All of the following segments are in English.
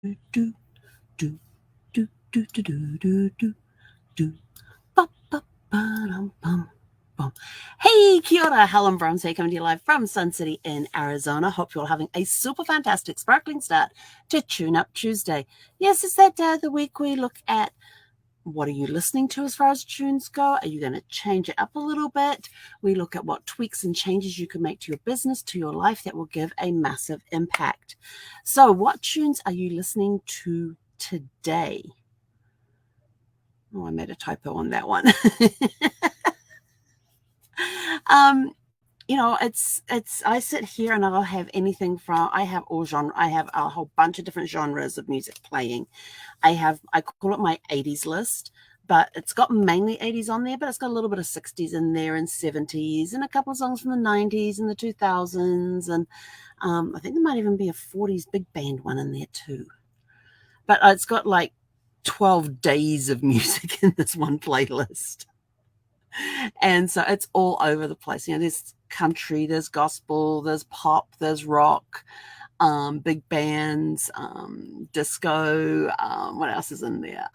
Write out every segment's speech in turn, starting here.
do do do do do do do do do. Ba, ba, ba, bum, bum. Hey, kia ora, Helen Brahms here, coming to you live from Sun City in Arizona. Hope you're all having a super fantastic, sparkling start to Tune Up Tuesday. Yes, it's that day of the week we look at what are you listening to as far as tunes go? Are you going to change it up a little bit? We look at what tweaks and changes you can make to your business, to your life that will give a massive impact. So what tunes are you listening to today? Oh, I made a typo on that one. You know, it's I sit here and I'll have anything from, I have all genre, I have a whole bunch of different genres of music playing. I call it my 80s list, but it's got mainly 80s on there, but it's got a little bit of 60s in there and 70s and a couple of songs from the 90s and the 2000s. And I think there might even be a 40s big band one in there too. But it's got like 12 days of music in this one playlist. And so it's all over the place. You know, there's country, there's gospel, there's pop, there's rock, big bands, disco. What else is in there?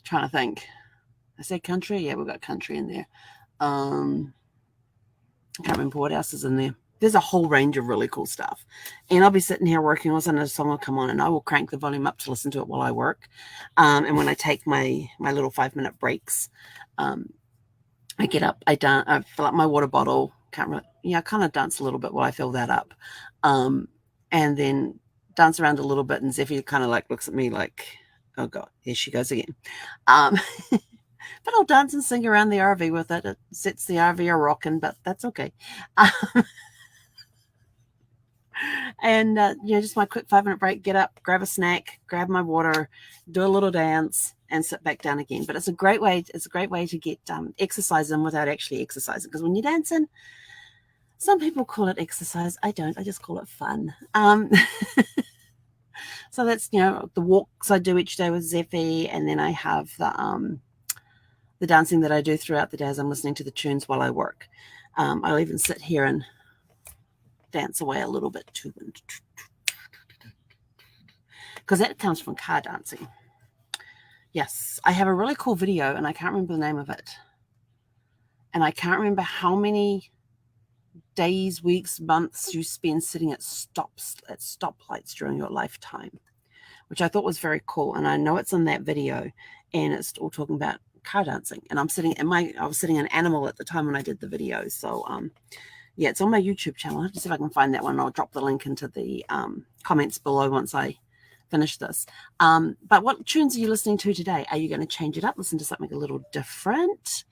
Trying to think. I said country. Yeah, we've got country in there. I can't remember what else is in there. There's a whole range of really cool stuff. And I'll be sitting here working, all of a sudden a song will come on and I will crank the volume up to listen to it while I work. And when I take my little 5-minute breaks, I get up, I fill up my water bottle, I kind of dance a little bit while I fill that up. And then dance around a little bit, and Zeffy kind of like looks at me like, oh God, here she goes again. But I'll dance and sing around the RV with it. It sets the RV a rocking, but that's okay. And just my quick 5-minute break, get up, grab a snack, grab my water, do a little dance, and sit back down again. But it's a great way to get exercise in without actually exercising, because when you're dancing, some people call it exercise. I don't. I just call it fun. So that's the walks I do each day with Zeffy, and then I have the dancing that I do throughout the day as I'm listening to the tunes while I work. I'll even sit here and dance away a little bit too, because that comes from car dancing. Yes, I have a really cool video, and I can't remember the name of it, and I can't remember how many days, weeks, months you spend sitting at stoplights during your lifetime, which I thought was very cool. And I know it's in that video, and it's all talking about car dancing. And I was sitting an animal at the time when I did the video. So yeah, it's on my YouTube channel. I'll have to see if I can find that one. I'll drop the link into the comments below once I finish this. But what tunes are you listening to today? Are you going to change it up, listen to something a little different,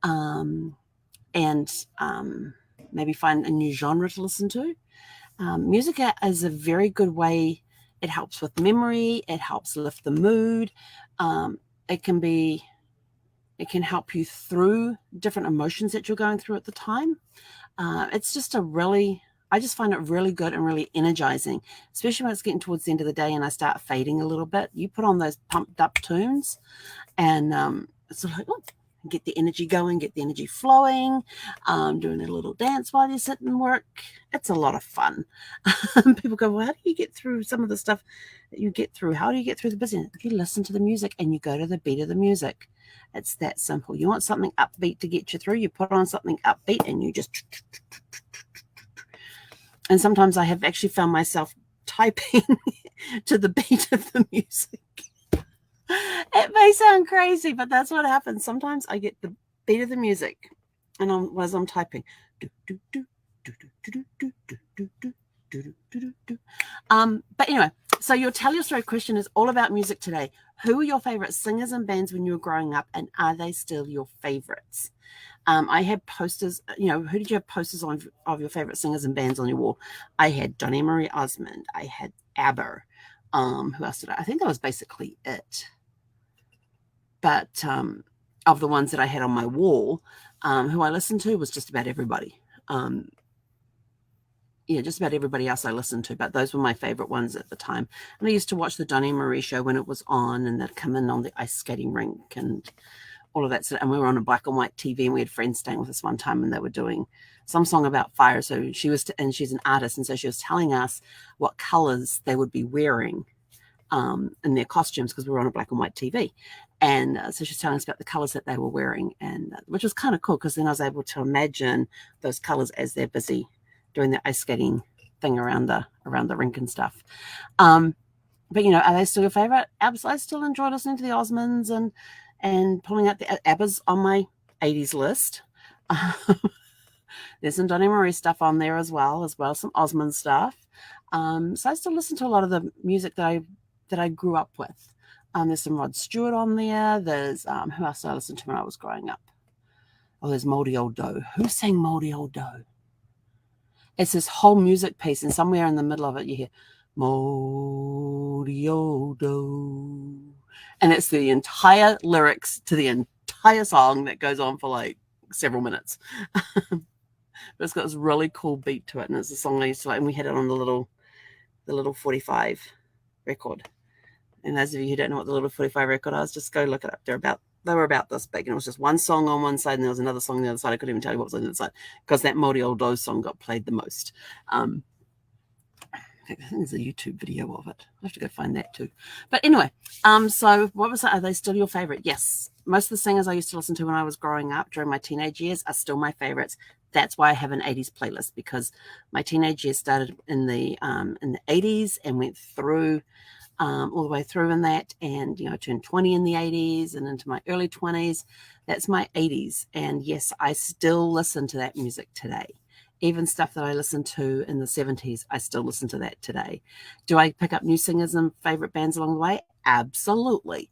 and maybe find a new genre to listen to? Music is a very good way. It helps with memory. It helps lift the mood. It can help you through different emotions that you're going through at the time. It's just I just find it really good and really energizing, especially when it's getting towards the end of the day and I start fading a little bit. You put on those pumped up tunes, and it's like, oh, get the energy going, get the energy flowing, doing a little dance while you sit and work. It's a lot of fun. People go, well, how do you get through some of the stuff that you get through? How do you get through the business? You listen to the music and you go to the beat of the music. It's that simple. You want something upbeat to get you through, you put on something upbeat and you just... And sometimes I have actually found myself typing to the beat of the music. It may sound crazy, but that's what happens. Sometimes I get the beat of the music, and as I'm typing, but anyway, so your Tell Your Story question is all about music today. Who are your favorite singers and bands when you were growing up, and are they still your favorites? I had posters, who did you have posters on of your favorite singers and bands on your wall? I had Donny Marie Osmond. I had ABBA. Who else did I think that was basically it. But of the ones that I had on my wall, who I listened to was just about everybody. Just about everybody else I listened to, but those were my favorite ones at the time. And I used to watch the Donny Marie show when it was on, and they'd come in on the ice skating rink and all of that. And we were on a black and white TV, and we had friends staying with us one time, and they were doing some song about fire. So she was, and she's an artist, and so she was telling us what colors they would be wearing in their costumes, because we were on a black and white TV. And so she's telling us about the colors that they were wearing, and which was kind of cool, because then I was able to imagine those colors as they're busy doing the ice skating thing around the rink and stuff. But are they still your favorite? I still enjoy listening to the Osmonds and pulling out the ABBAs on my 80s list. There's some Donny Marie stuff on there as well as some Osmond stuff. So I still listen to a lot of the music that I grew up with. There's some Rod Stewart on there. There's who else did I listen to when I was growing up? Oh, there's Mouldy Old Doe. Who sang Mouldy Old Doe? It's this whole music piece, and somewhere in the middle of it you hear Mouldy Old Doe, and it's the entire lyrics to the entire song that goes on for like several minutes. But it's got this really cool beat to it, and it's a song I used to like, and we had it on the little 45 record. And those of you who don't know what the little 45 record is, just go look it up. They were about this big, and it was just one song on one side, and there was another song on the other side. I couldn't even tell you what was on the other side, because that Mouldy Old Doe song got played the most. I think there's a YouTube video of it. I have to go find that too. But anyway, so what was that? Are they still your favorite? Yes. Most of the singers I used to listen to when I was growing up during my teenage years are still my favorites. That's why I have an 80s playlist, because my teenage years started in the 80s and went through all the way through in that, and I turned 20 in the 80s and into my early 20s. That's my 80s, and yes, I still listen to that music today. Even stuff that I listened to in the 70s, I still listen to that today. Do I pick up new singers and favorite bands along the way? Absolutely.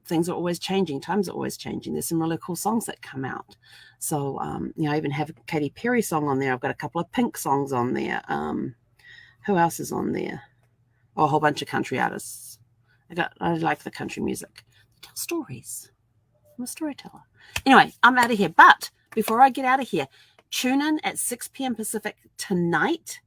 Things are always changing. Times are always changing. There's some really cool songs that come out. So, I even have a Katy Perry song on there. I've got a couple of Pink songs on there. Who else is on there? Oh, a whole bunch of country artists. I like the country music. I tell stories. I'm a storyteller. Anyway, I'm out of here. But before I get out of here, tune in at 6 p.m. Pacific tonight,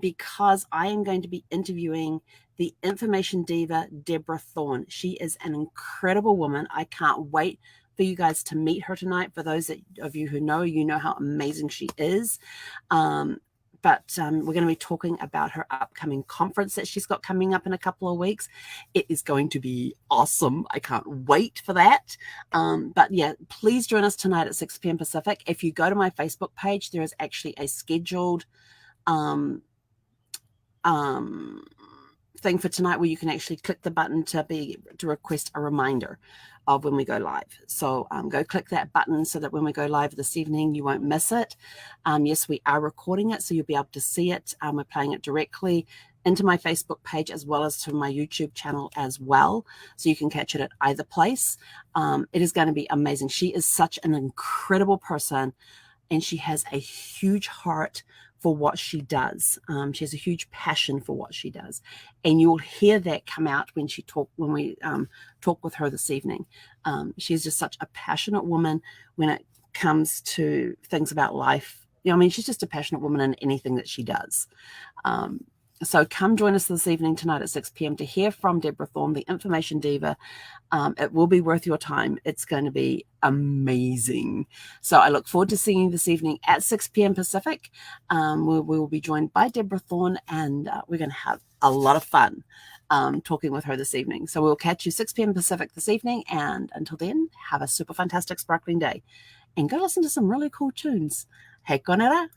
because I am going to be interviewing the Information Diva, Deborah Thorne. She is an incredible woman. I can't wait for you guys to meet her tonight. For those of you who know, you know how amazing she is. But we're going to be talking about her upcoming conference that she's got coming up in a couple of weeks. It is going to be awesome. I can't wait for that. But yeah, please join us tonight at 6 p.m. Pacific. If you go to my Facebook page, there is actually a scheduled thing for tonight where you can actually click the button to request a reminder of when we go live. So go click that button so that when we go live this evening, you won't miss it. Yes, we are recording it, so you'll be able to see it. We're playing it directly into my Facebook page as well as to my YouTube channel as well. So you can catch it at either place. It is going to be amazing. She is such an incredible person, and she has a huge heart for what she does. She has a huge passion for what she does, and you'll hear that come out when we talk with her this evening. She's just such a passionate woman when it comes to things about life. She's just a passionate woman in anything that she does. So come join us this evening tonight at 6 p.m. to hear from Deborah Thorne, the Information Diva. It will be worth your time. It's going to be amazing. So I look forward to seeing you this evening at 6 p.m. Pacific. We will be joined by Deborah Thorne, and we're going to have a lot of fun talking with her this evening. So we'll catch you 6 p.m. Pacific this evening. And until then, have a super fantastic, sparkling day. And go listen to some really cool tunes. Hei konera.